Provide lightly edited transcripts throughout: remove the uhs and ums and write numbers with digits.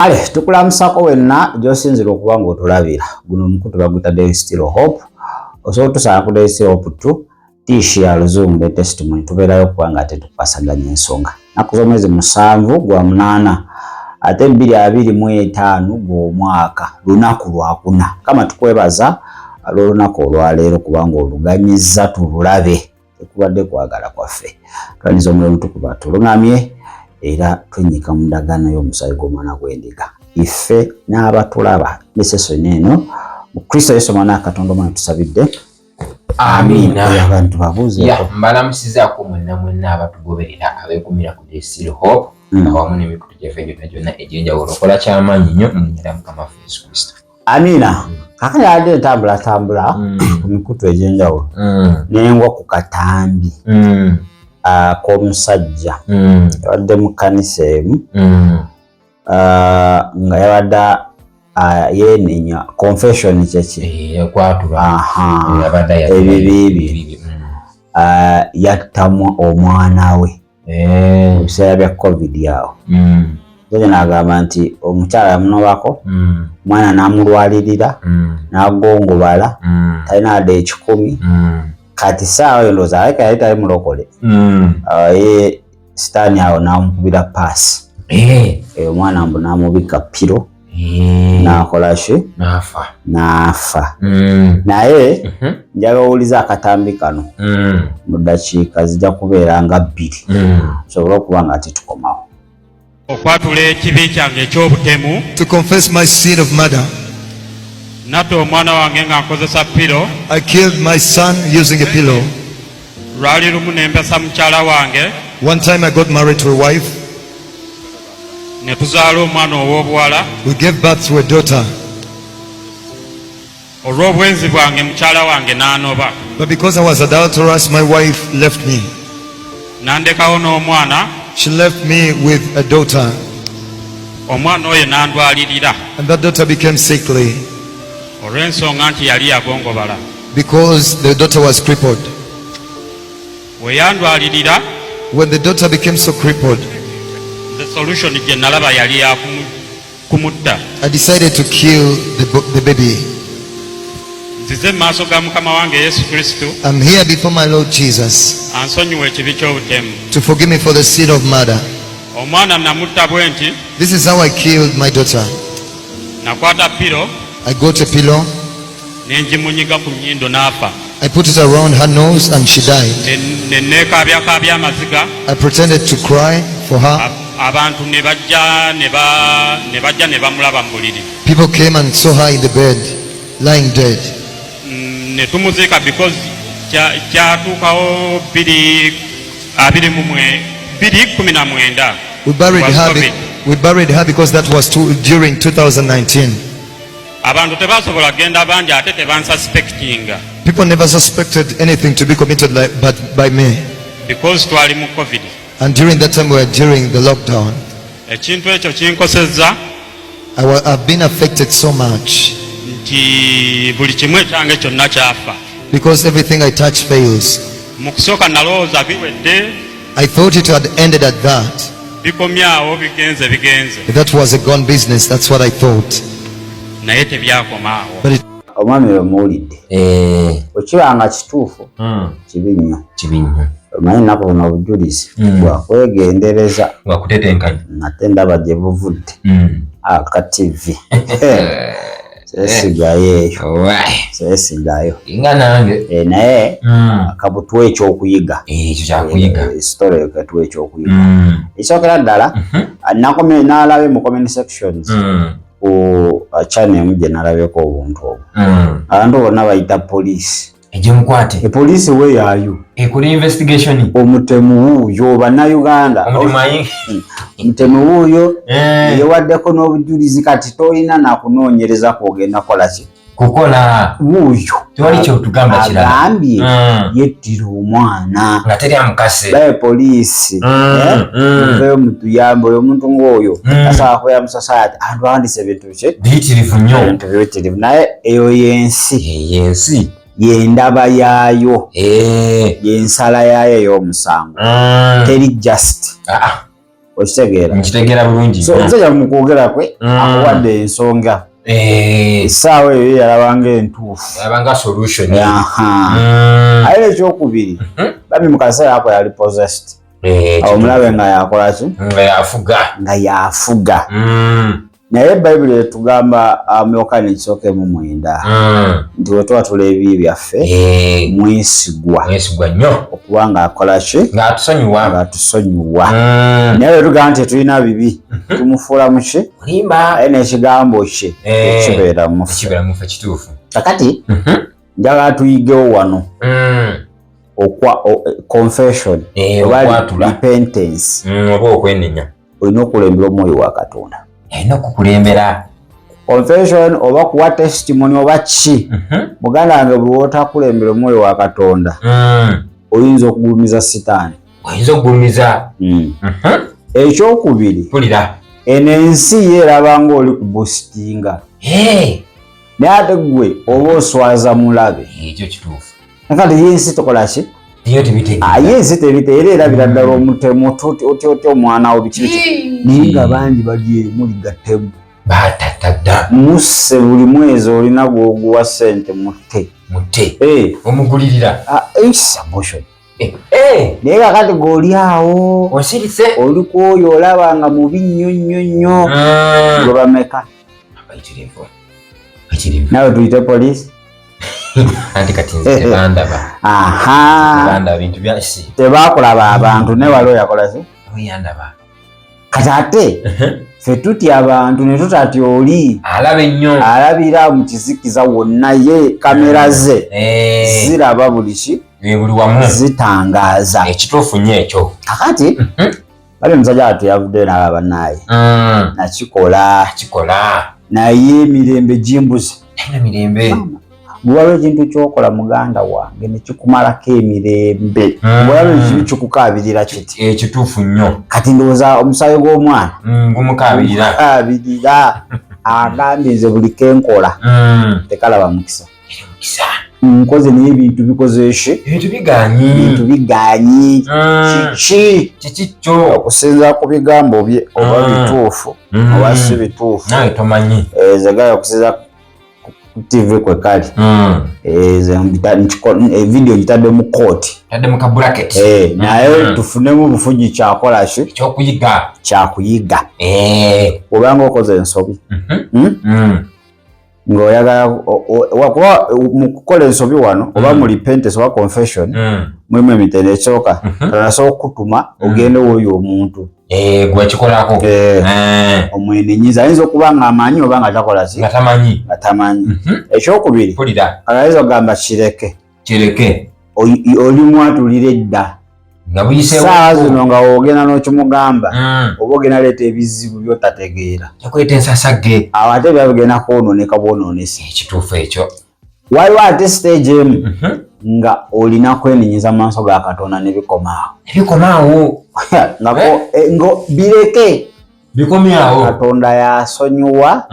Ale tukulamusako wenna gy'osinzira okuba ng'otulabira. Guno omukutu bagutadde Still Hope. Osobola tusala ku Still Hope tu tishia luzungu ne testimony tubeerayo okuba nga ate tukupasaganya ensonga. Nnaku z'omwezi 7 gwa 8 ate 2025 gw'omwaka lunaku lwakuna. Kama tukwebaza olw'olunaku olwaleero kubanga oluganyizza tubulabe tekubadde kwagala kwaffe. Twaniza omuliro mutukuba tulungamye era twenyika mu ndagaano y'omusaayi gw'omwana gw'endiga. Iffe n'abatulaba n'esesoni eno mu Kristo Yesu Mwana Katonda omwana tusabidde. Amina. Abantu babuuze mbalamusizaako mwenna abatugoberera abeekumira ku Still Hope awamu n'emikutu gyaffe gyonna egy'enjawulo. Okola ky'amaanyi nnyo mu linnya lya Mukama waffe Yesu Kristo. Amina. Kakati yadde ntambula ku mikutu egy'enjawulo n'engwa ku katambi k'omusajja yawadde mu kkanisa emu nga yawadde yenenya confession kyeki yakwatula ebibi yattamu omwana we mu biseera bya covid yawo Zoja n'agamba nti omukyala yamunobako mwana n'amulwalirira n'agongobala talina wadde 10 kati saawa yo ndowooza aleka yali tali mulokole ye sitaani awo n'amukubira paasi omwana mbu n'amubika piro n'akola ki n'afa naye njagala owuliza akatambi kano mu ddakiika zijja kubeera nga 2 sobole okuba nga titukomawo. Okwatula ekibi kyange eky'obutemu. To confess my sin of murder. Natta omwana wange nga nkozesa pilo. I killed my son using a pillow. Lwali lumu ne mpesa mukyala wange. One time I got married to a wife. Ne tuzaala omwana ow'obuwala. We gave birth to a daughter. Olw'obwenzi bwange mukyala wange n'anoba. But because I was adulterous, my wife left me. Nandekawo n'omwana. She left me with a daughter. Omwana oyo n'andwalirira. And that daughter became sickly. Olw'ensonga nti yali yagongobala. Because the daughter was crippled. We yandwalirira. When the daughter became so crippled, the solution gye nalaba yali ya kumutta. I decided to kill the baby. Nzize maaso ga Mukama wange Yesu Kristo. I'm here before my Lord Jesus ansonyiwe ekibi ky'obutemu. to forgive me for the sin of murder. Omwana namutta bwe nti. This is how I killed my daughter. Nakwata pilo. I got a pillow. Nenjimunyiga ku nnyindo n'afa. I put it around her nose and she died. Neekaabya amaziga. I pretended to cry for her. Abantu ne bajja ne bamulaba mu buliri. People came and saw her in the bed, lying dead. Ne tumuziika because kyatuukawo 2019. We buried her because that was during 2019. Abantu tebasobola genda bangi ate tebansuspectinga. People never suspected anything to be committed but by me. Because twali mu COVID. And during that time we were during the lockdown. Ekintu ekyo kinkosezza. I've been affected so much. Nti buli kimu ekyange kyonna kyafa. Because everything I touch fails. Mu kusooka nalowooza biwedde. I thought it had ended at that. Bikomyawo bigenze. That was a gone business, that's what I thought. Naye tebyakomaawo. Omwami we muwulidde okibanga kituufu kibi nnyo. Omanyi ennaku buno obujulizi bwakwegendereza ate ndaba gye buvudde aka TV seesigayo naye akabutwa ekyokuyiga sitole katuwa ekyokuyiga ekisookera ddala n'alabe mu comment sections ku channel gye nalabeko obuntu obwo abantu bonna bayita poliisi egimukwate poliisi we yaayo ekula investigation omutemu wuuyo bannayuganda omutemu wuuyo yewaddeko n'obujulizi kati tolina nakunoonyereza kwogenda kolaki kukola wuuyo tewali kyotugamba kirala agambye yettira omwana nga teri amukase baye poliisi muveyo mutuyambe oyo omuntu ng'oyo tasobola kubeera mu society abantu bandise ebintu biyitirivu nnyo ebintu biyitirivu naye eyo yensi yendaba yaayo yensala yaayo ey'omusango teri just okitegeera nkitegeera bulungi so omusajja mu kwogera kwe akuwadde ensonga essaawa eyo yalabanga entuufu yalabanga solution ate ekyokubiri bami mu kaseera ako yali possessed awo omulabe nga yakola ki nga yafuga naye bayibuli etugamba Yokaana ekisooka mu 9 nti bwe tuba tuleebye byaffe mwesigwa nnyo okuba ng'akola ki ng'atusonyiwa naye bwe tugamba nti tulina bibi tumufuula mu ki naye n'ekigambo kye ekibeera mu ffe kituufu kakati njagala tuyigewo wano confession oba repentance oba okwenenya olina okulembera omwoyo wa Katonda olina okukulembera confession oba kuwa testimony oba ki muganda wange bwe wootakulembera omwoyo wa Katonda oyinza okugulumiza sitaani ekyokubiri eno ensi ye eraba ngaoli kubositinga naye ate gwe oba oswaza mulabe ekyo kituufu nakati yensi tokola ki yensi tebiteera erabira ddala omutemu oti omwana wo biki naye nga bangi bali muligattemu batatadda musse buli mwezi olina gwoguwa ssente mutte omugulirira abortion naye kakati g'oli awo osirise oli kwoyo olaba nga mubi nnyo gwe bameka nawe tuyite poliisi anti kati nze tebandaba bintu byasi tebakulaba abantu ne wali oyakola ki oyandaba kati ate ffe tutya abantu ne tutatya oli alaba ennyo alabira mu kizikiza wonna ye kamera ze ziraba buli ki buli wamu zitangaaza ekituufu nnyo ekyo kakati bali omusajja watu yavuddeyo n'aba bannaye nakikola naye emirembe gimbuze bwewaliwo ekintu kyokola muganda wange nekikumalako emirembe bwewaliwo ekibi kikukaabirira kiti ekituufu nnyo kati ndowooza omusaayi gw'omwana gumukaabirira agambye nze buli kenkola tekalaba mukisa nkoze naye ebintu bikozeeki ebintu biganyi kikyo okusinza ku bigambo bye oba bituufu oba si bituufu nawe tomanyi zegala okusinza TV kwe kali video gitadde mu kooti naye tufunemu obufugi kyakola ki kyakuyiga obanga okoze ensobi ng'oyagala kuba mu kukola ensobi wano oba mu repentance oba confession mulimu emitendera ekisooka asobola okukutuma ogende woyo omuntu gwekikolako omwenenyiza ayinza okuba nga amanyi oba nga takola ki nga tamanyi ekyokubiri ayinza okugamba kireke oli mwatulira edda saawa zino nga wogenda n'okimugamba oba ogenda leeta ebizibu byotategeera awo ate byabigenda kwonooneka bwonoonesa ekituufu ekyo waliwo ate stage emu nga olina kweninyiza mu maaso ga Katonda ne bikomaawo ngo bireke bikomyawo Katonda yasonyiwa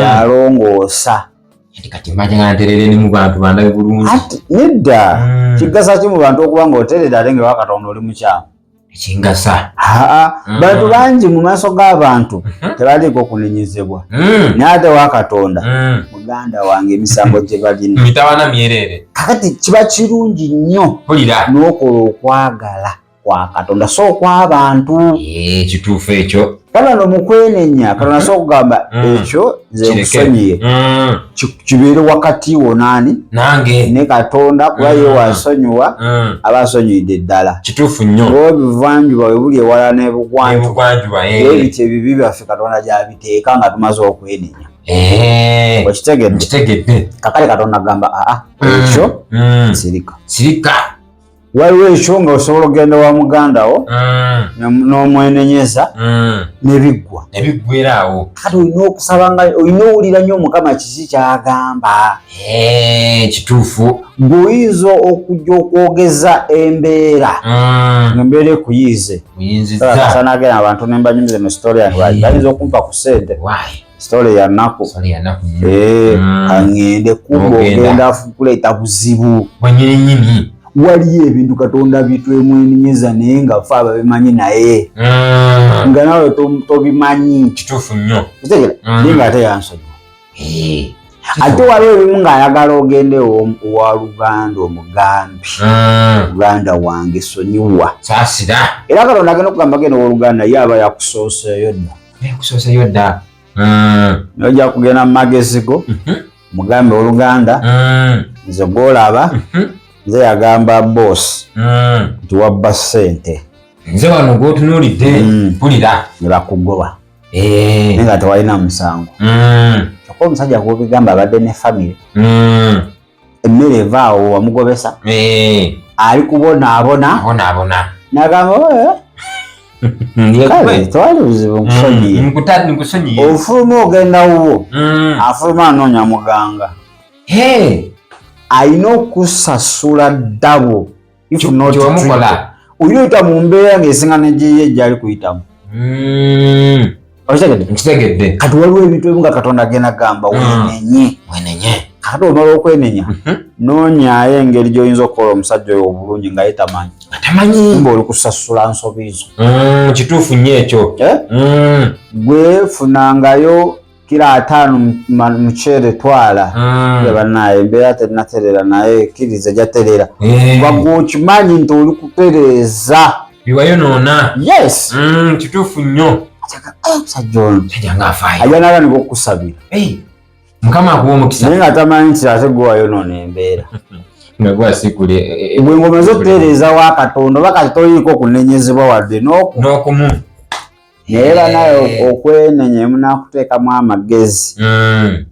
yalongoosa kati mbajanga nterere ni mu bantu bandabe bulungi nedda kigasa ki mu bantu okuba ng'oterera ate nga Katonda oli mukyamu ekingasa bantu bangi mu maaso g'abantu tebaliiko kunenyezebwa naye ate wa Katonda muganda wange emisango gye balina mitawana myerere kakati kiba kirungi nnyo n'okola okwagala kwa Katonda so okw'abantu kituufu ekyo Kana mu kwenenya Katonda so kugamba ekyo nze nkusonyiye kibeere wakati wo nani nange ne Katonda kuba ye wasonyiwa abasonyidde ddala kituufu nnyo obivanjuba we buli ewala ne bugwanjuba ebyo bibi byaffe Katonda gyabiteeka nga tumaze okwenenya okitegedde kakale Katonda agamba ekyo sirika waliwo ekyo nga osobola okugenda wa muganda wo n'omwenenyeza nebiggwerawo kati olina okusaba nga olina owulira nnyo Mukama kiki kyagamba kituufu ng'oyinza okujja okwogeza embeera ng'embeera ekuyiize kasanagera abantu ne mbanyumize mu sitoole yange bayinza okumpa ku ssente sitoole ya nnaku kaŋŋende kuba ogenda kuleeta buzibu bwennyininyini waliyo ebintu Katonda bitwemwenyeza naye nga ffe ababimanyi naye nga nawe tobimanyi. Kituufu nnyo. Naye ng'ate yansonyiwa. Ate waliwo ebimu ng'ayagala ogende wa Luganda omugambi. Luganda wange sonyiwa. Saasira. Era Katonda agenda okugamba genda wa Luganda ye aba yakusooseeyo dda. Yakusooseeyo dda. Nojja kugenda mu magezi go mugambe Oluganda nze gw'olaba nze yagamba boss nti wabba ssente. Nze wano gw'otunuulidde mpulira. Ne bakugoba. Naye nga tewalina musango. Kyokka omusajja gw'obigamba abadde ne famire. Emmere evaawo wamugobesa. Ali kubonaabona. N'agamba kale tewali buzibu nkusonyiye. Ofuluma ogenda wuwo afuluma anoonya muganga. Alina okusasula ddabo olina oyita mu mbeera ng'esinga n'egiye gy'ali kuyitamu. Nkitegedde. Kati waliwo ebintu ebimu nga Katonda agenda gamba wenenye. Kati omala okwenenya noonyaayo engeri gy'oyinza okukola omusajja oyo obulungi nga ye tamanyi. Mba oli kusasula nsobi zo. Kituufu nnyo ekyo. Gwe funangayo kila 5 muceere twala. Bannaaye embeera terinaterera naye kkiriza jaterera. Wagwe okimanyi nti oli kutereeza. Biwayonoona. Yes. Kituufu nnyo. Omusajja ono ajangafaayo. ajanala niko okusabira. Mukama akuwa omukisa. Naye nga tamanyi nti ate gwe wayonoona embeera. Nga gwasikule. Bwe ngomeza okutereeza wa Katonda oba kati toyiiko okunenyezebwa wadde n'okumu. Naye banayo okwenenya emunaakuteekamu amagezi.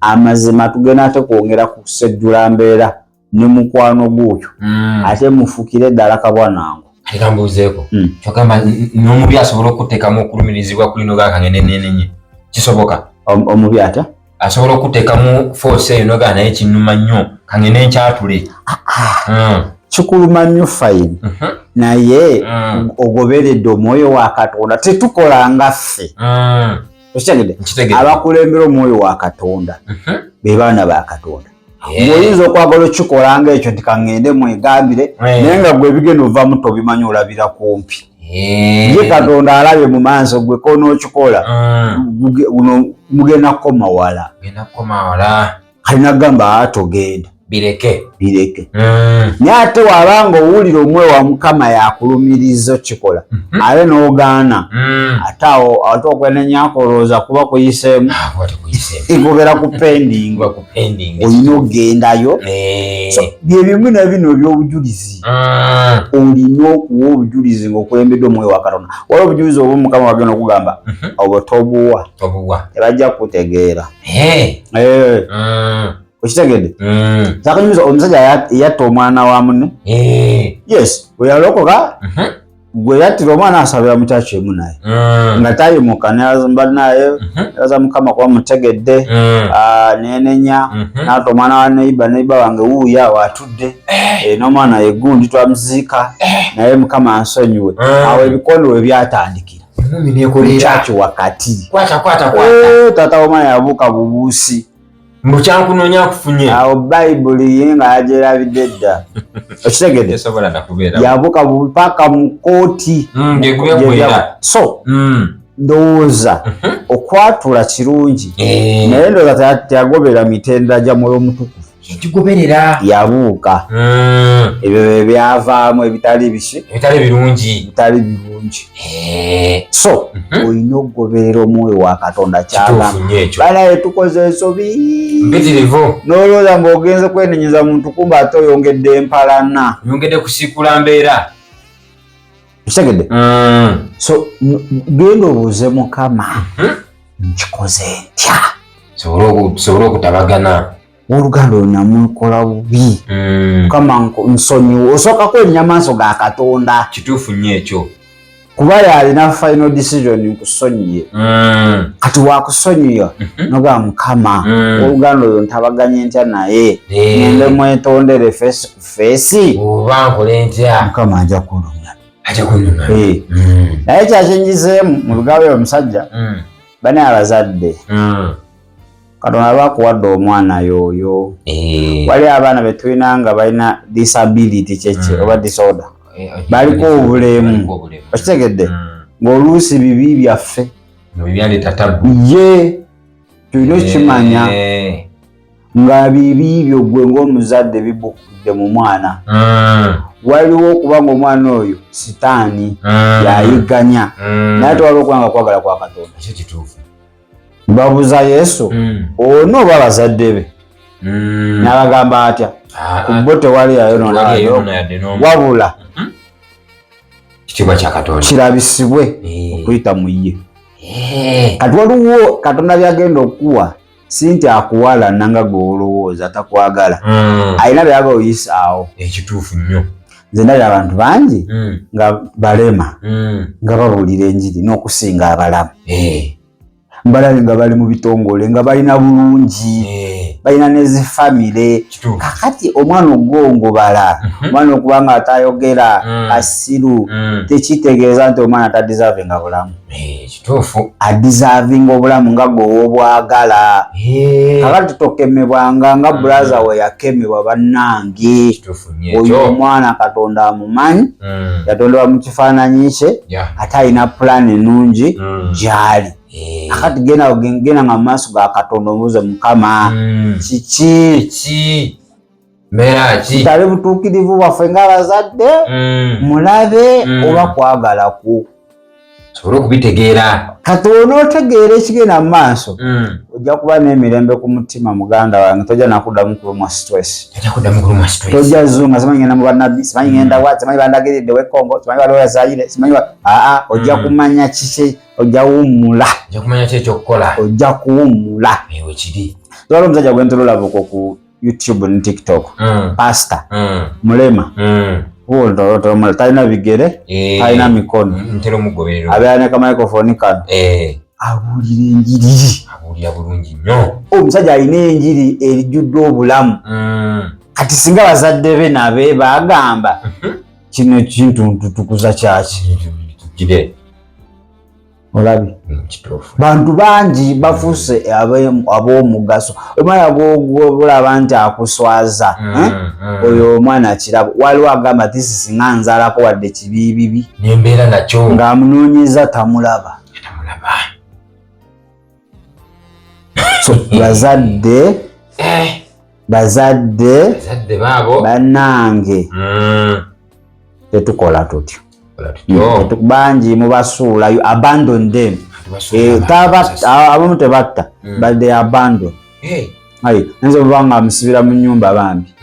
Amazima tugenda ate kwongera kusejjula mbeera ne mukwano gw'oyo. Ate mufukire ddala kabwanangu. Kale mbuuzeeko. Kyogamba n'omubi asobola okuteekamu okulumirizibwa ku lino gaakangende nenenye. Kisoboka? Omubi ata? Asobola okuteekamu force eyo nogaa naye kinnuma nnyo kangende nkyatule. Kikuluma nnyo fayini. Naye ogoberedde omwoyo wa Katonda tetukola nga ffe. Okitegedde? Abakulembera omwoyo wa Katonda be baana ba Katonda. Oyinza okwagala okikola ng'ekyo nti kangende mwegambire naye nga gwe bigenda ovaamu tobimanyi olabira kumpi. Ye Katonda alabye mu maaso gwe konookikola mugenda kukoma wala. Kalina kugamba togenda. Bireke. Naye ate wabanga owulira omwe wa Mukama yakulumiriza okikola ate n'ogaana ate awo okwenenya akolooza kuba kuyiseemu igobera ku pending. Olina ogendayo. Bye bimu na bino eby'obujulizi olina okuwa obujulizi ng'okulembedde omwoyo wa Katonda. Waliwo obujulizi obwo Mukama wagenda okugamba obwo tobuwa tebajja kutegeera. Okitegedde? Zakanyumiza omusajja yatta omwana wa munne. Yes, bwe yalokoka gwe yattira omwana asabira mu kyaki emu naye nga tayimuka neyazimba naye yaza Mukama kuba mutegedde nenenya natta omwana wa neiba wange wuuyo awo atudde n'omwana yegundi twamuziika naye Mukama ansonyiwe. Awo ebikondo we byatandikira kyaki wakati taata w'omwana yabuuka bubuusi mbukyankunoonya akufunye. Awo Bayibuli ye nga yagyerabidde dda. Okitegedde? Yabuka paka mu kooti. So ndowooza okwatula kirungi naye ndowooza teyagobera mitendera gya Mwoyo Mutukuvu. Yabuuka ebyo byavaamu ebitali birungi. So olina okugoberera omwoyo wa Katonda kyagamba. Banaye tukoze ensobi n'olowooza ng'ogenze kwenenyeza muntu kumba ate oyongedde empalana. Yongedde kusiikula mbeera. Kitegedde? So genda obuuze Mukama nkikoze ntya sobola okutabagana. Oluganda olinamukola bubi. Mukama nsonyiwa osooka kwennya maaso ga Katonda. Kituufu nnyo ekyo. Kuba yalina final decision nkusonyiye. Kati wakusonyiya noga Mukama oluganda oyo ntabaganye ntya naye ngende mwetondere face ku face oba nkole ntya. Mukama ajja kulumya. Naye kyakyenyizeemu mu luganda omusajja bane abazadde Katonda bakuwadde omwana yoyo. Wali abaana be tulina nga balina disability kyekye oba disorder. Baliko obulemu. Okitegedde? Ng'oluusi bibi byaffe. Byaleeta tabu. Ye tulina okimanya nga bibi byo gwe ng'omuzadde bibukudde mu mwana. Waliwo okubanga omwana oyo sitaani yayigganya naye tewaliwo okubanga kwagala kwa Katonda. Ekyo kituufu. Babuuza Yesu ono oba bazadde be n'abagamba atya ku bo tewali yayonoonaayo wabula kitiibwa kya Katonda kirabisibwe okuyita mu ye. Kati waliwo Katonda byagenda okuwa si nti akuwalana nga gwe olowooza takwagala, alina byagala oyisaawo. Ekituufu nnyo. Nze ndabira abantu bangi nga balema nga babuulira enjiri n'okusinga abalamu. Mbalabye nga bali mu bitongole nga balina bulungi, balina n'ezifamire. Kakati omwana ogwongobala, omwana okubanga atayogera asiru, tekitegeeza nti omwana tadisavinga bulamu. Kituufu. Adisavinga obulamu nga gwe woobwagala. Kakati tokemebwanga nga bulaza we yakemebwa bannange. Oyo omwana Katonda amumanyi, yatondebwa mu kifaananyi kye, ate alina pulaani ennungi gy'ali. Akati gena nga maaso ga Katonda omubuuze Mukama kiki mbeera ki tali butuukirivu bwaffe ng'abazadde mulabe oba kwagala ku sobole okubitegeera. Kati onootegeera ekigenda mu maaso ojja kuba n'emirembe ku mutima muganda wange, tojja nakuddamu kulumwa stress. Tojja zunga simanyi ngenda mu bannabbi, simanyi ngenda wa, simanyi bandagiridde w'Ekongo, simanyi waliwo yazaayire, simanyi ojja kumanya kiki, ojja wummula. Ojja kumanya ki ekyokukola. Ojja kuwummula. Ewe kiri. Twala omusajja gwe ntulolabako ku YouTube ne TikTok. Pastor. Mulema. Talina bigere, talina mikono. Ntero mugoberero. Abeera ne kamicrophone kano. Abuulira enjiri. Abuulira bulungi nnyo. Omusajja alina enjiri erijjudde obulamu. Kati singa bazadde be nabe bagamba kino kintu ntutukuza kyaki. Tugire. Olabi. Bantu bangi bafuuse ab'omugaso. Omwana gw'olaba nti akuswaza. Oyo omwana kirabo. Waliwo agamba tisi nga nzaalako wadde kibiibibi. N'embeera nakyo. Ng'amunoonyeza tamulaba. So bazadde bannange tetukola tutyo. Bangi mubasuulayo abandon them. Abamu tebatta but they abandon. Nze bwe nga musibira mu nnyumba bambi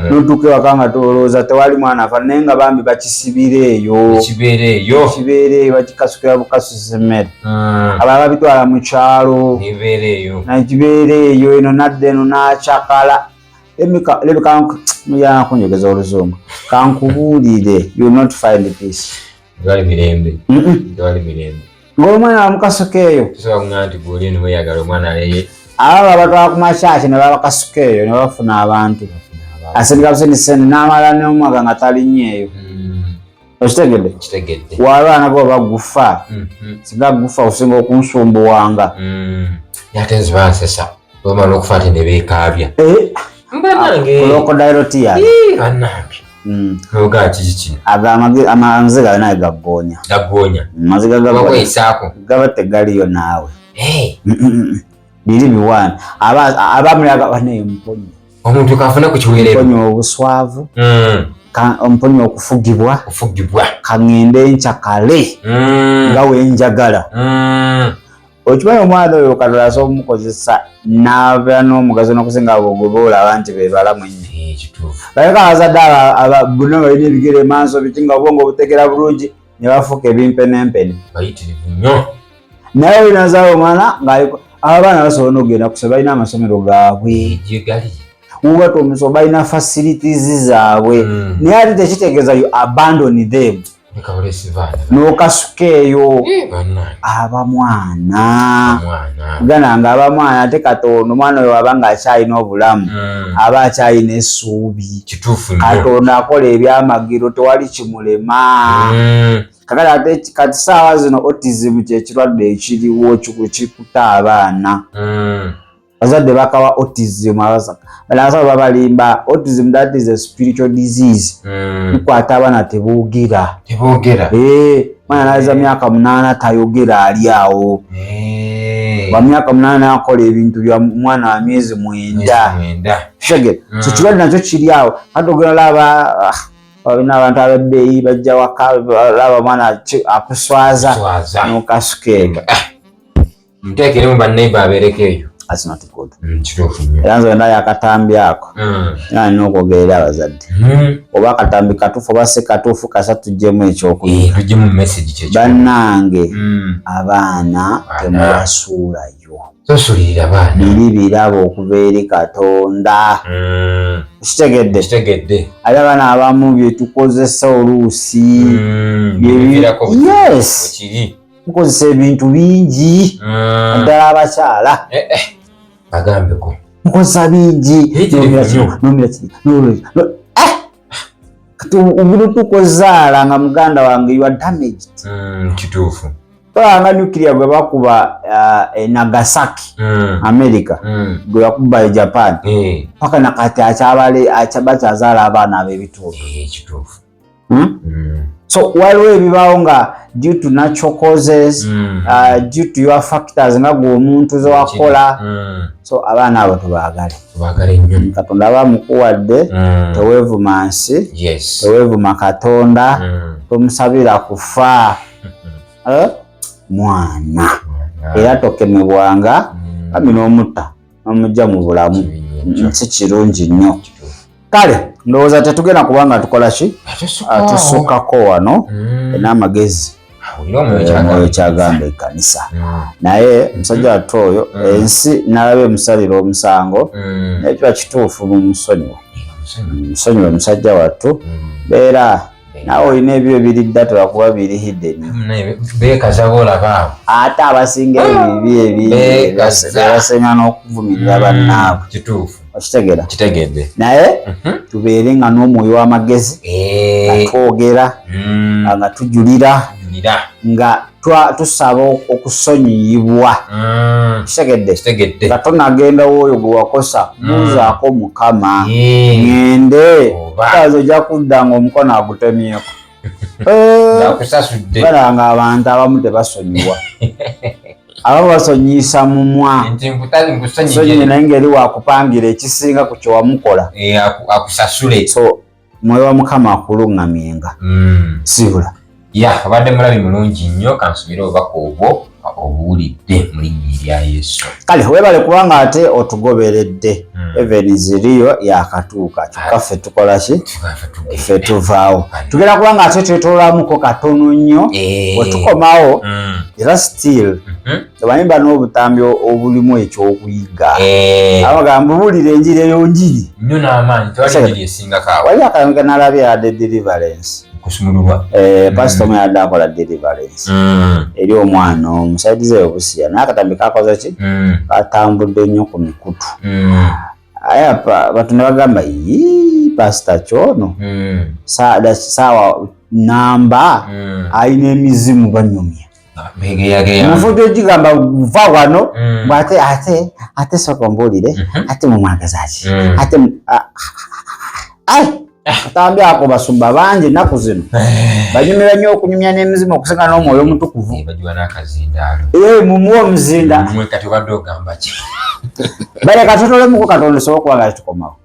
n'otuuka ewaka nga tolowooza tewali mwana afa naye nga bambi bakisibira eyo kibeera eyo bakikasukira bukasusa emmere abalala babitwala mu kyalo kibeera eyo eno nadda eno n'akyakala. Mujana kunjogeza oluzungu kankubuulire you will not find peace. Ng'omwana wamukasuka eyo abo abatwala ku makyaki ne babakasuka eyo ne bafuna abantu asindika busindisende n'amala n'omwaka nga talinnyeeyo. Okitegedde? Walwana go bagufa singa gufa osinga okunsumbuwanga ate nzibansesa bwemala okufa ate ne beekaabya krokodayiro tiya bannange ogaa kiki kino amaziga yo naye gaggoonya maziga gaba tegaliyo naawe biri biwaana abamulaga bane emponyo omuntu kafuna ku kiweerero emponyo obuswavu omponyo okufugibwa kaŋŋende enkyakale nga wenjagala. Okimanyi omwana oyo Katonda asobola omukozesa n'abeera n'omugaso n'okusinga abo gwe boolaba nti be balamu ennyo. Baleka abazadde bonna balina ebigere maaso biki nga obwongo obutegera bulungi ne bafuuka ebimpenempene. Naye olinazaala omwana ng'aliko abaana basobola n'okugenda kusoma balina amasomero gaabwe. Wubata omusomo balina facilities zaabwe. Naye ate tekitegeeza you abandon them. N'okasuka eyo abamwana gana nga abamwana ate Katonda omwana oyo aba nga akyalina obulamu aba akyalina essuubi. Katonda akola ebyamagiro tewali kimulema. Kakati ate kati saawa zino autism kye kirwadde ekiriwo kikuta abaana. bazadde bakawa autism abasaba babalimba autism, that is a spiritual disease. Mukwata abaana teboogera mwana naza myaka 8 tayogera ali awo wa myaka 8 akola ebintu bya mwana wa myezi 9 shege so kirwadde nakyo kiri awo kati ogenda laba abantu ababbeeyi bajja waka laba mwana akuswaza n'okasukeega muteekere mu banneiba abeerekeeyo. That's not good. Kituufu nnyo. Era nze naye akatambi ako era nina okwogerera abazadde oba akatambi katuufu oba si katuufu kasa tuggyemu ekyokuyiga tuggyemu message kyekyo bannange abaana temubasuulayo tosuulirira baana biri birabo okuva eri Katonda kitegedde ali abaana abamu byetukozesa oluusi yes mukozesa ebintu bingi ddala abakyala agambeko mukozesa bingi obuli tukozaala nga muganda wange you are damaged. Kituufu nga nuclear gwe bakuba Nagasaki America gwe bakuba Japan paka nakati bakyazaala abaana ab'ebitundu. Kituufu. So waliwo ebibaawo nga due to natural causes due to your factors nga gwe omuntu ze wakola so abaana abo tubaagale nnyo. Katonda bamukuwadde teweevuma nsi teweevuma Katonda tomusabira kufa mwana era tokemebwanga kami n'omutta n'omujja mu bulamu si kirungi nnyo. Kale ndowooza tetugenda kubanga tukola ki tusukkako wano n'amagezi omwoyo kyagamba ekkanisa naye musajja wattu oyo ensi nalaba emusalira omusango naye kiba kituufu mumusonyiwa musonyiwa musajja wattu beera naawe olina ebyo ebiridda tebakuba biri hidden beekaza boolabaawo ate abasinga ebibi bebasenga n'okuvumirira bannaabwe. Kituufu kitegedde naye tubeere nga n'omwoyo w'amagezi nga twogera nga tujulira nga tusaba okusonyiyibwa. Kitegedde nga tonagenda woyo gwe wakosa muzaako Mukama ngende kazo ojja kudda nga omukono agutemyeko balanga abantu abamu tebasonyiwa abamu basonyisa mumwa sonyiye naye ngeri wakupangira ekisinga ku kyewamukola akusasule so mwoyo wa Mukama akulungamyenga sibula abadde mulabi mulungi nnyo kansubire obubaka obwo obuwulidde mu linnya erya Yesu. Kale weebale kubanga ate otugoberedde even ziriyo yakatuuka kyokka ffe tukola ki ffe tuvaawo tugenda kubanga ate twetoolamuko katono nnyo bwe tukomawo era still tebayimba n'obutambi obulimu ekyokuyiga abagamba buwulira enjiri eyonjiri nnyo n'amaanyi tewali enjiri esingakaawo wali akayamika n'alabye yadde deliverance kusumululwa pastor mwe yadde akola deliverance eri omwana omusaidize obusiya naye akatambi kakoze ki katambudde nnyo ku mikutu aya batu ne bagamba pastor kyono saawa namba ayina emizimu banyumya mufudu ogigamba va wano ate soka mbulire ate mumwagazaki ate katambi ako basumba bangi ennaku zino banyumira nnyo okunyumya n'emizimu okusinga n'omwoyo omutukuvu mumuwa omuzinda baleka tutolemu Katonda sobola kuba nga tukomawo